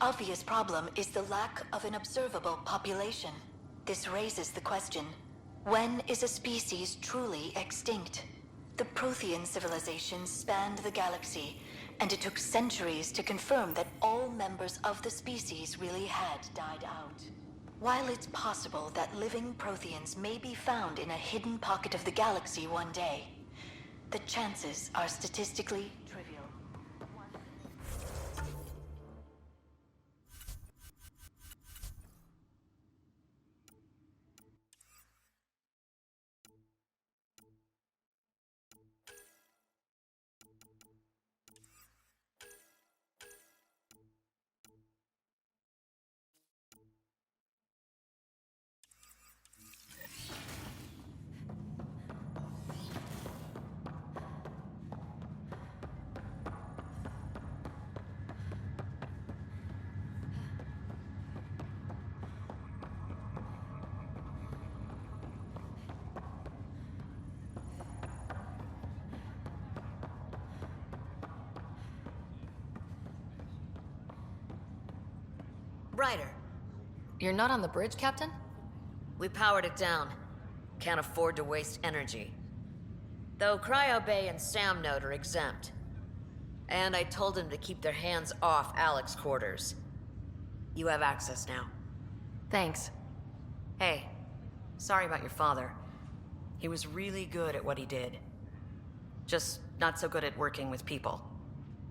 obvious problem is the lack of an observable population. This raises the question, when is a species truly extinct? The Prothean civilization spanned the galaxy, and it took centuries to confirm that all members of the species really had died out. While it's possible that living Protheans may be found in a hidden pocket of the galaxy one day, the chances are statistically trivial. Ryder. You're not on the bridge, Captain? We powered it down. Can't afford to waste energy. Though Cryo Bay and Sam Node are exempt. And I told them to keep their hands off Alec's quarters. You have access now. Thanks. Hey, sorry about your father. He was really good at what he did. Just not so good at working with people.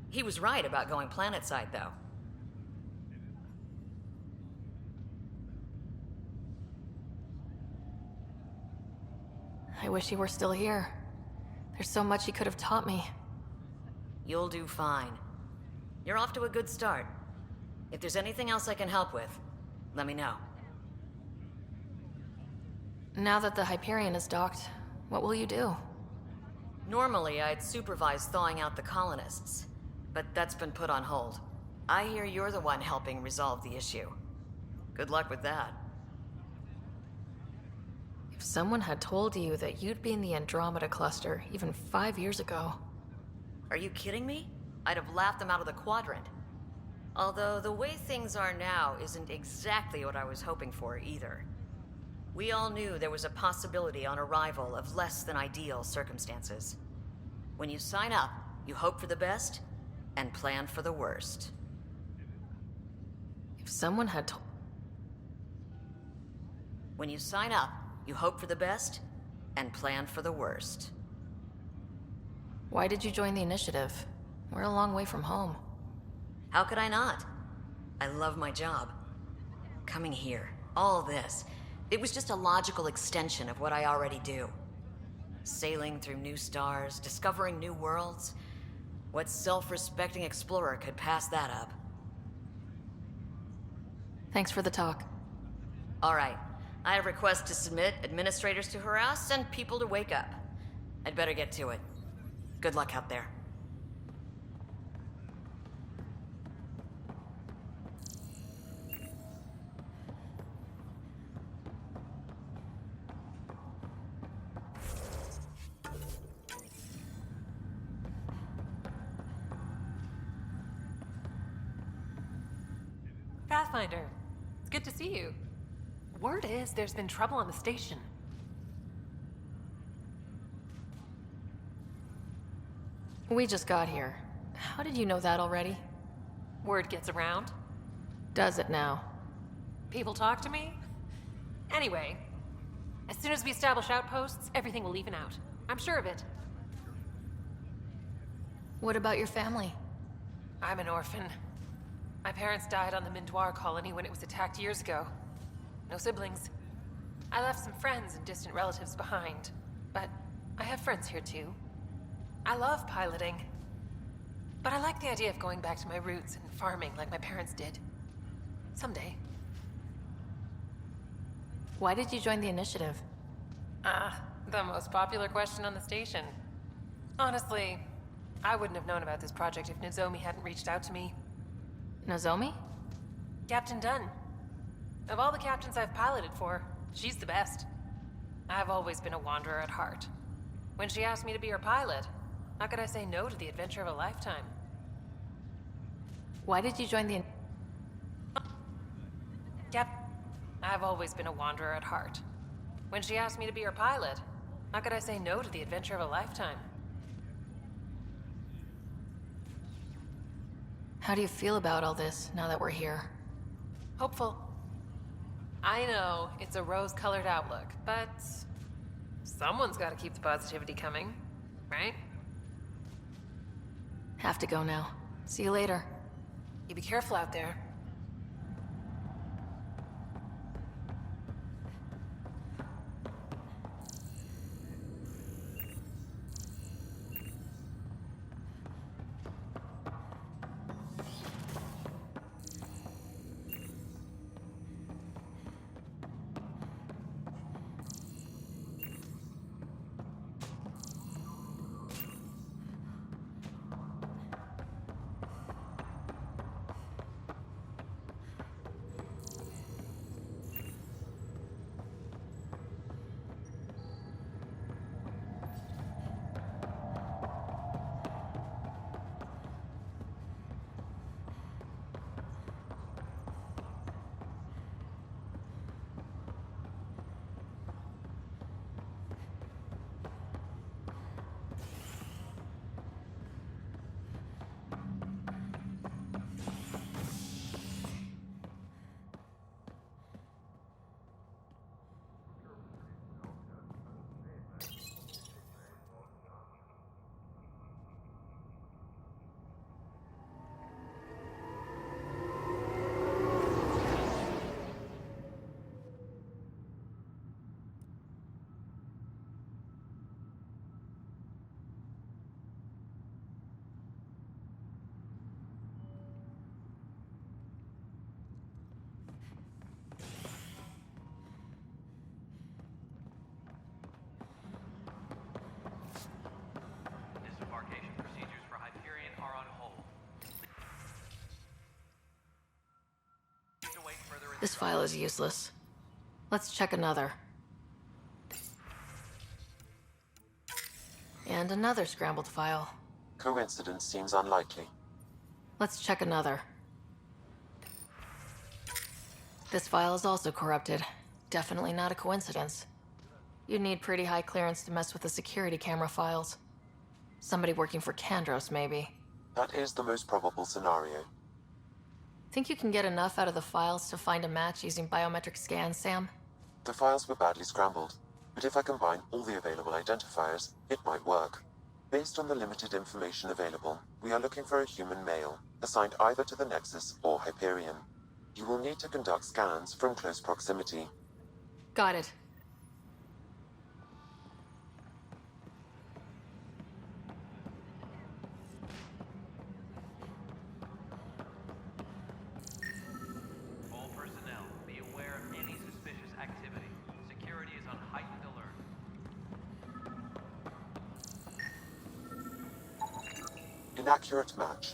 He was right about going planetside, though. I wish he were still here. There's so much he could have taught me. You'll do fine. You're off to a good start. If there's anything else I can help with, let me know. Now that the Hyperion is docked, what will you do? Normally, I'd supervise thawing out the colonists, but that's been put on hold. I hear you're the one helping resolve the issue. Good luck with that. If someone had told you that you'd be in the Andromeda cluster even 5 years ago... Are you kidding me? I'd have laughed them out of the quadrant. Although the way things are now isn't exactly what I was hoping for either. We all knew there was a possibility on arrival of less than ideal circumstances. When you sign up, you hope for the best and plan for the worst. If someone had told... When you sign up, you hope for the best and plan for the worst. Why did you join the initiative? We're a long way from home. How could I not? I love my job. Coming here, all this, it was just a logical extension of what I already do. Sailing through new stars, discovering new worlds. What self-respecting explorer could pass that up? Thanks for the talk. All right. I have requests to submit, administrators to harass, and people to wake up. I'd better get to it. Good luck out there. Pathfinder, it's good to see you. Word is there's been trouble on the station. We just got here. How did you know that already? Word gets around. Does it now? People talk to me. Anyway, as soon as we establish outposts, everything will even out. I'm sure of it. What about your family? I'm an orphan. My parents died on the Mindoir colony when it was attacked years ago. No siblings. I left some friends and distant relatives behind, but I have friends here too. I love piloting, but I like the idea of going back to my roots and farming like my parents did. Someday. Why did you join the initiative? The most popular question on the station. Honestly, I wouldn't have known about this project if Nozomi hadn't reached out to me. Nozomi? Captain Dunn. Of all the captains I've piloted for, she's the best. I've always been a wanderer at heart. When she asked me to be her pilot, how could I say no to the adventure of a lifetime? Why did you join the... Yep. I've always been a wanderer at heart. When she asked me to be her pilot, how could I say no to the adventure of a lifetime? How do you feel about all this now that we're here? Hopeful. I know it's a rose-colored outlook, but someone's got to keep the positivity coming, right? Have to go now. See you later. You be careful out there. Disembarkation procedures for Hyperion are on hold. Please await further This file is useless. Let's check another. And another scrambled file. Coincidence seems unlikely. Let's check another. This file is also corrupted. Definitely not a coincidence. You'd need pretty high clearance to mess with the security camera files. Somebody working for Kandros, maybe. That is the most probable scenario. Think you can get enough out of the files to find a match using biometric scans, Sam? The files were badly scrambled, but if I combine all the available identifiers, it might work. Based on the limited information available, we are looking for a human male, assigned either to the Nexus or Hyperion. You will need to conduct scans from close proximity. Got it. All personnel, be aware of any suspicious activity. Security is on heightened alert. Inaccurate match.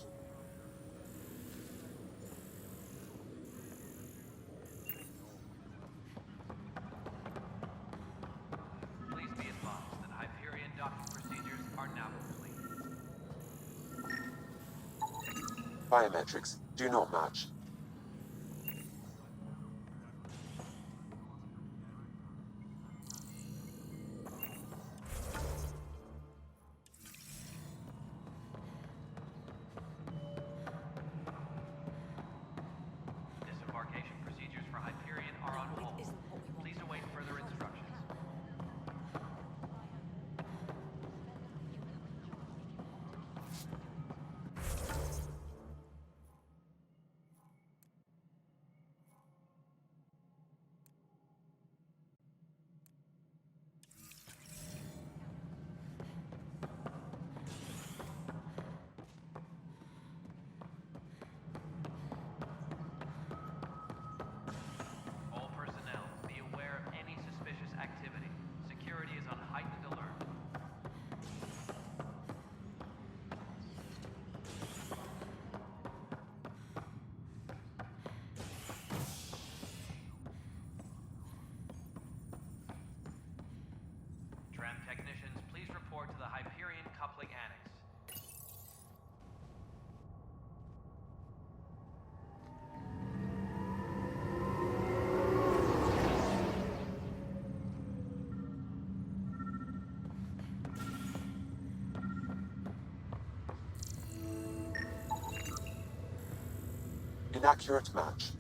Please be advised that Hyperion docking procedures are now complete. Biometrics do not match. Disembarkation procedures for Hyperion are on hold. Please await further instructions. Inaccurate match.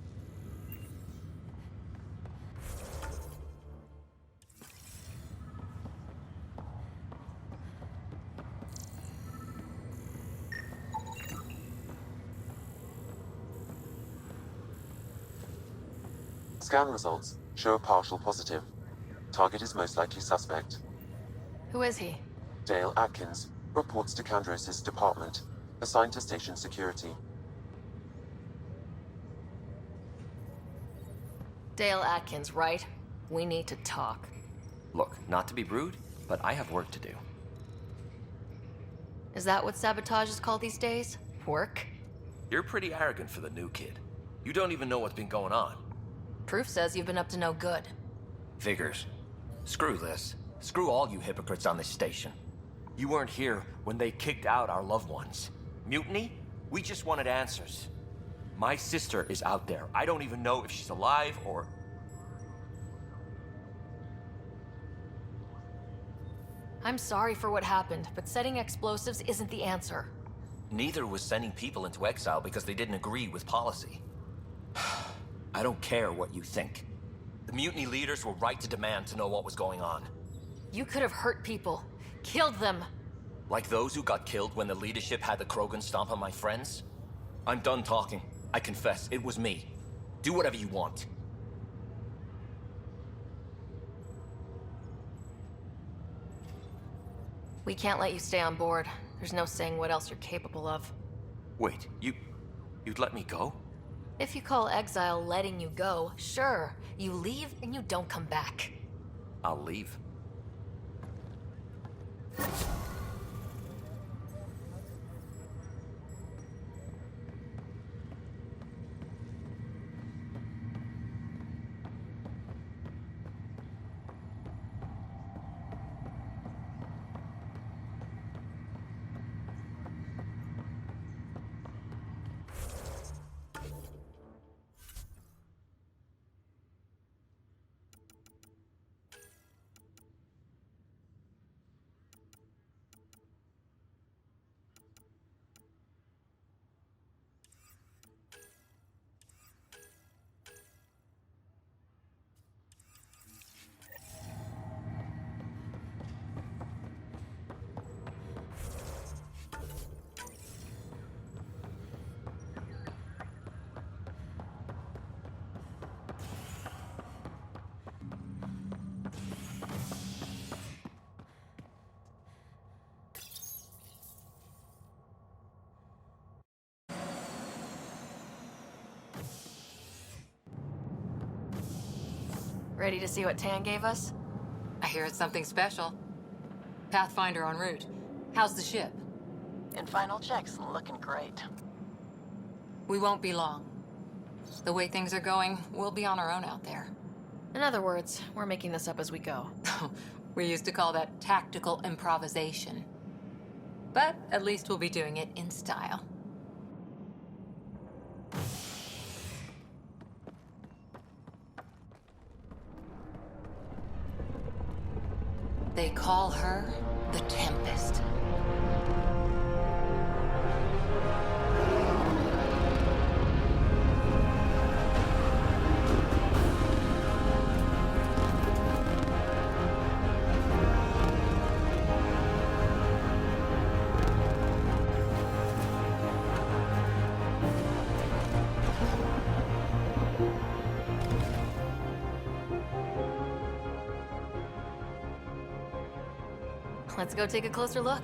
Scan results show a partial positive. Target is most likely suspect. Who is he? Dale Atkins reports to Kandros' department, assigned to station security. Dale Atkins, right? We need to talk. Look, not to be rude, but I have work to do. Is that what sabotage is called these days? Work? You're pretty arrogant for the new kid. You don't even know what's been going on. Proof says you've been up to no good. Figures. Screw this. Screw all you hypocrites on this station. You weren't here when they kicked out our loved ones. Mutiny? We just wanted answers. My sister is out there. I don't even know if she's alive or... I'm sorry for what happened, but setting explosives isn't the answer. Neither was sending people into exile because they didn't agree with policy. I don't care what you think. The mutiny leaders were right to demand to know what was going on. You could have hurt people. Killed them. Like those who got killed when the leadership had the Krogan stomp on my friends? I'm done talking. I confess, it was me. Do whatever you want. We can't let you stay on board. There's no saying what else you're capable of. Wait, you'd let me go? If you call exile letting you go, sure. You leave and you don't come back. I'll leave. Ready to see what Tan gave us? I hear it's something special. Pathfinder en route. How's the ship? In final checks, looking great. We won't be long. The way things are going, we'll be on our own out there. In other words, we're making this up as we go. We used to call that tactical improvisation. But at least we'll be doing it in style. They call her the Tempest. Let's go take a closer look.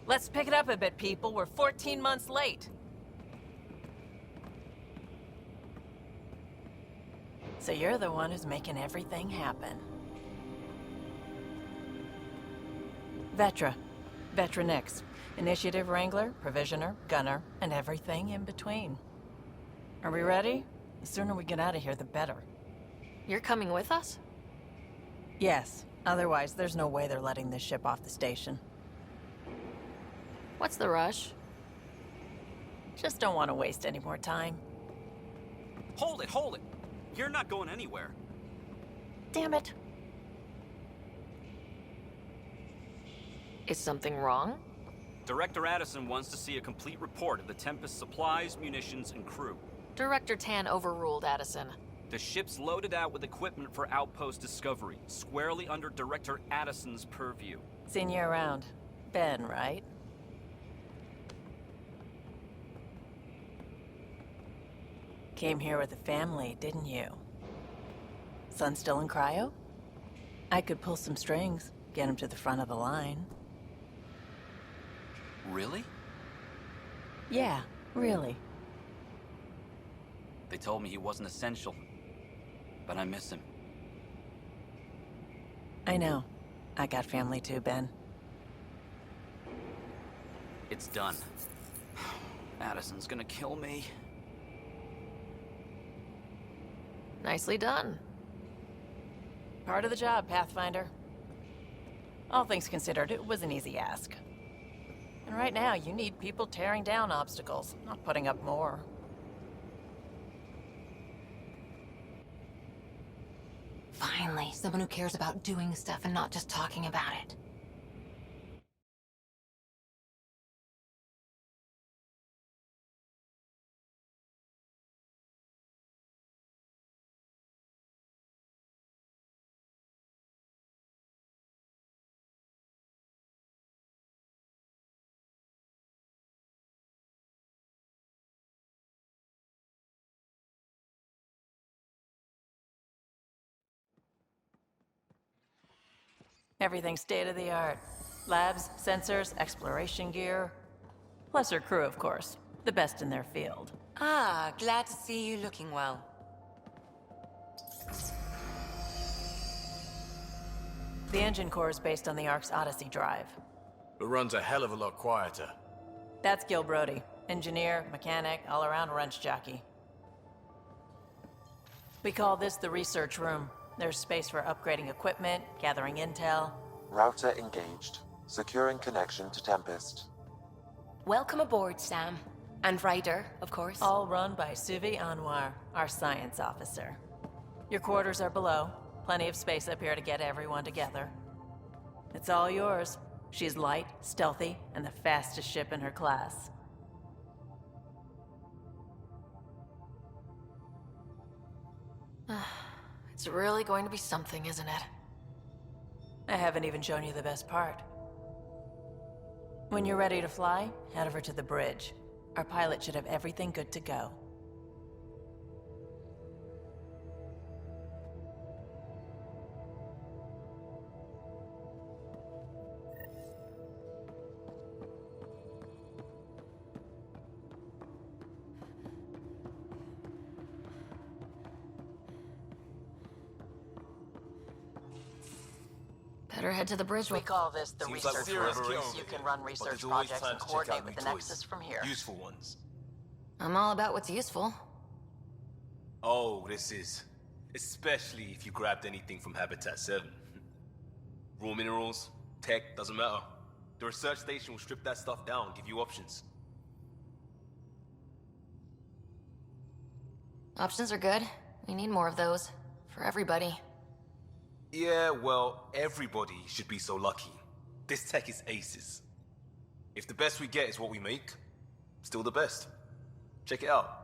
Let's pick it up a bit, people. We're 14 months late. So you're the one who's making everything happen. Vetra. Vetra Nix. Initiative Wrangler, Provisioner, Gunner, and everything in between. Are we ready? The sooner we get out of here, the better. You're coming with us? Yes. Otherwise, there's no way they're letting this ship off the station. What's the rush? Just don't want to waste any more time. Hold it, hold it! You're not going anywhere. Damn it. Is something wrong? Director Addison wants to see a complete report of the Tempest's supplies, munitions, and crew. Director Tan overruled Addison. The ship's loaded out with equipment for outpost discovery, squarely under Director Addison's purview. Seen you around. Ben, right? Came here with a family, didn't you? Son still in cryo? I could pull some strings, get him to the front of the line. Really? Yeah, really. They told me he wasn't essential, but I miss him. I know. I got family too, Ben. It's done. Addison's gonna kill me. Nicely done. Part of the job, Pathfinder. All things considered, it was an easy ask. And right now, you need people tearing down obstacles, not putting up more. Finally, someone who cares about doing stuff and not just talking about it. Everything's state-of-the-art. Labs, sensors, exploration gear. Plus her crew, of course. The best in their field. Ah, glad to see you looking well. The engine core is based on the Ark's Odyssey drive. But runs a hell of a lot quieter. That's Gil Brody. Engineer, mechanic, all-around wrench jockey. We call this the research room. There's space for upgrading equipment, gathering intel. Router engaged. Securing connection to Tempest. Welcome aboard, Sam. And Ryder, of course. All run by Suvi Anwar, our science officer. Your quarters are below. Plenty of space up here to get everyone together. It's all yours. She's light, stealthy, and the fastest ship in her class. It's really going to be something, isn't it? I haven't even shown you the best part. When you're ready to fly, head over to the bridge. Our pilot should have everything good to go. Better head to the bridge We with... call this the Seems like research we're room. forever You racing, can run but research there's always projects time and to check coordinate out with the new Nexus toys. from here. Useful ones. I'm all about what's useful. Oh, this is. Especially if you grabbed anything from Habitat 7. Raw minerals, tech, doesn't matter. The research station will strip that stuff down, give you options. Options are good. We need more of those. For everybody. Yeah, well, everybody should be so lucky. This tech is aces. If the best we get is what we make, still the best. Check it out.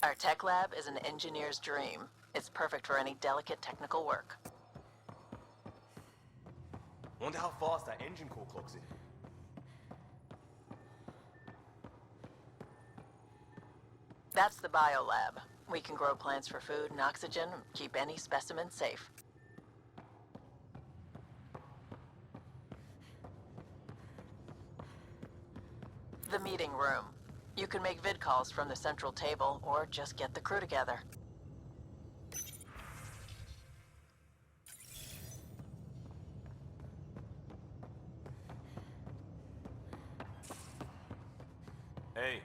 Our tech lab is an engineer's dream. It's perfect for any delicate technical work. Wonder how fast that engine core clocks in. That's the biolab. We can grow plants for food and oxygen, keep any specimen safe. The meeting room. You can make vid calls from the central table, or just get the crew together. Hey.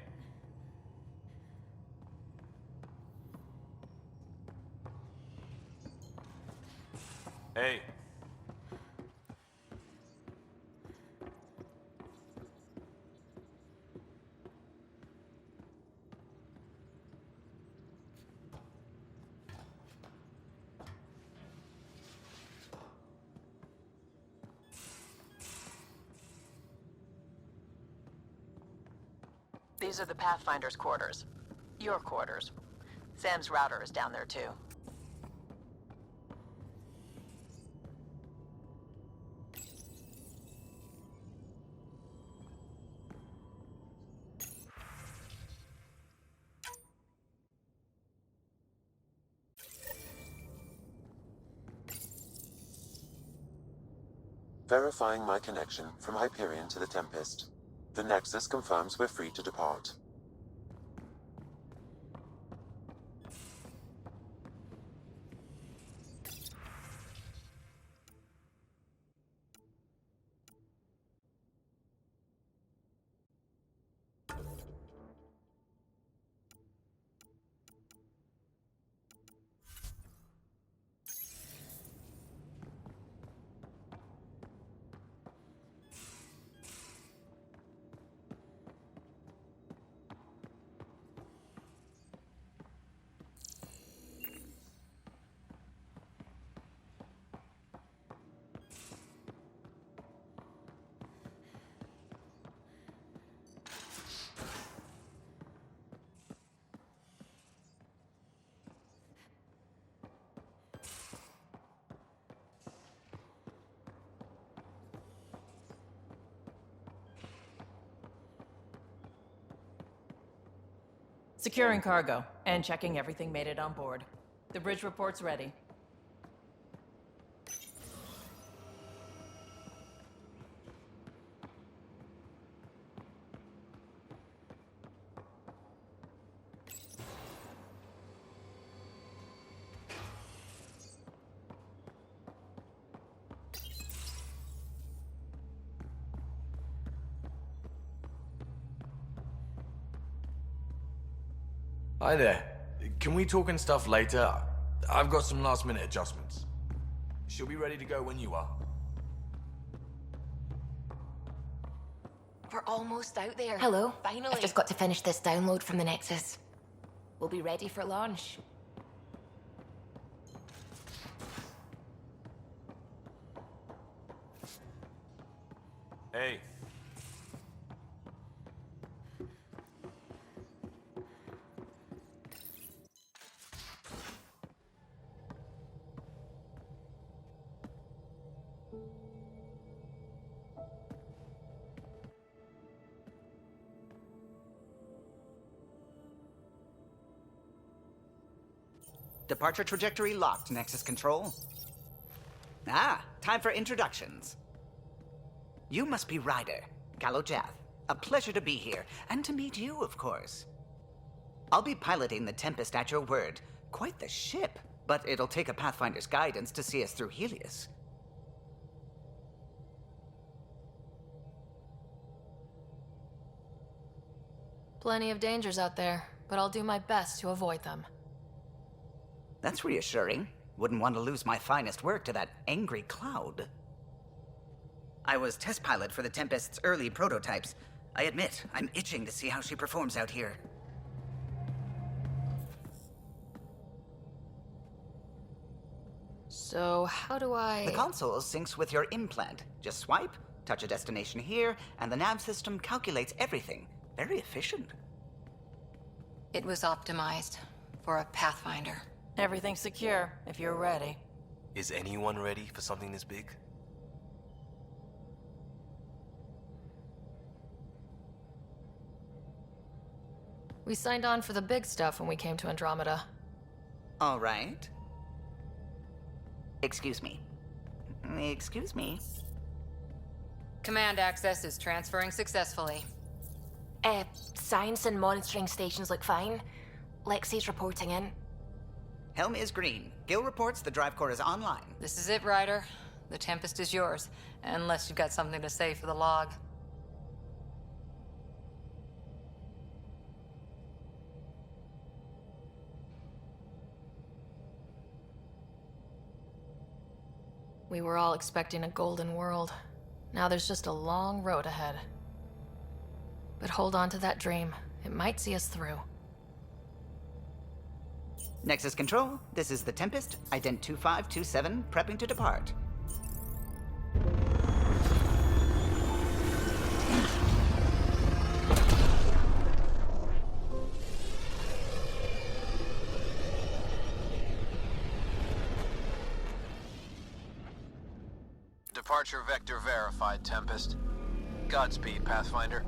Hey. These are the Pathfinder's quarters. Your quarters. Sam's router is down there too. Verifying my connection from Hyperion to the Tempest. The Nexus confirms we're free to depart. Securing cargo and checking everything made it on board. The bridge report's ready. Hi there. Can we talk and stuff later? I've got some last minute adjustments. She'll be ready to go when you are. We're almost out there. Hello. Finally. I've just got to finish this download from the Nexus. We'll be ready for launch. Hey. Departure trajectory locked, Nexus Control. Ah, time for introductions. You must be Ryder, Galojath. A pleasure to be here, and to meet you, of course. I'll be piloting the Tempest at your word. Quite the ship, but it'll take a Pathfinder's guidance to see us through Helios. Plenty of dangers out there, but I'll do my best to avoid them. That's reassuring. Wouldn't want to lose my finest work to that angry cloud. I was test pilot for the Tempest's early prototypes. I admit, I'm itching to see how she performs out here. So, how do I... The console syncs with your implant. Just swipe, touch a destination here, and the nav system calculates everything. Very efficient. It was optimized. for a Pathfinder. Everything's secure, if you're ready. Is anyone ready for something this big? We signed on for the big stuff when we came to Andromeda. All right. Excuse me. Excuse me. Command access is transferring successfully. Science and monitoring stations look fine. Lexi's reporting in. Helm is green. Gil reports the drive core is online. This is it, Ryder. The Tempest is yours, unless you've got something to say for the log. We were all expecting a golden world. Now there's just a long road ahead. But hold on to that dream. It might see us through. Nexus Control, this is the Tempest, Ident 2527, prepping to depart. Departure vector verified, Tempest. Godspeed, Pathfinder.